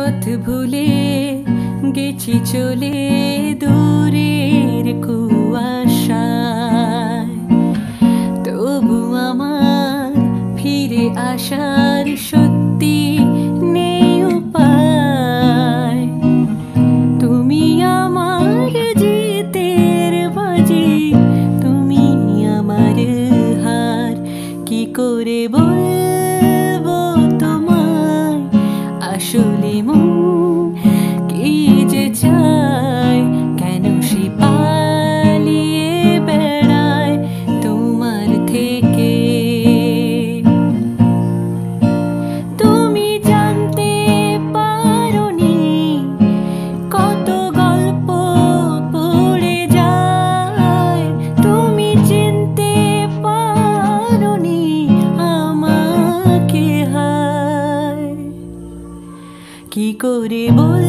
পথ ভুলে গেছি চলে দূরের কুয়াশায়, তবু আমার ফিরে আসার সত্যি নেই উপায়। তুমি আমার জিতের বাজি, তুমি আমার হার, কি করে বলবো তোমায় আসলে মন কি যে চায়, কেন সে পালিয়ে বেড়ায় তোমার থেকে। তুমি জানতে পারোনি কত গল্প পড়ে যায়, তুমি চিনতে পারোনি আমাকে হায়, কি করে বল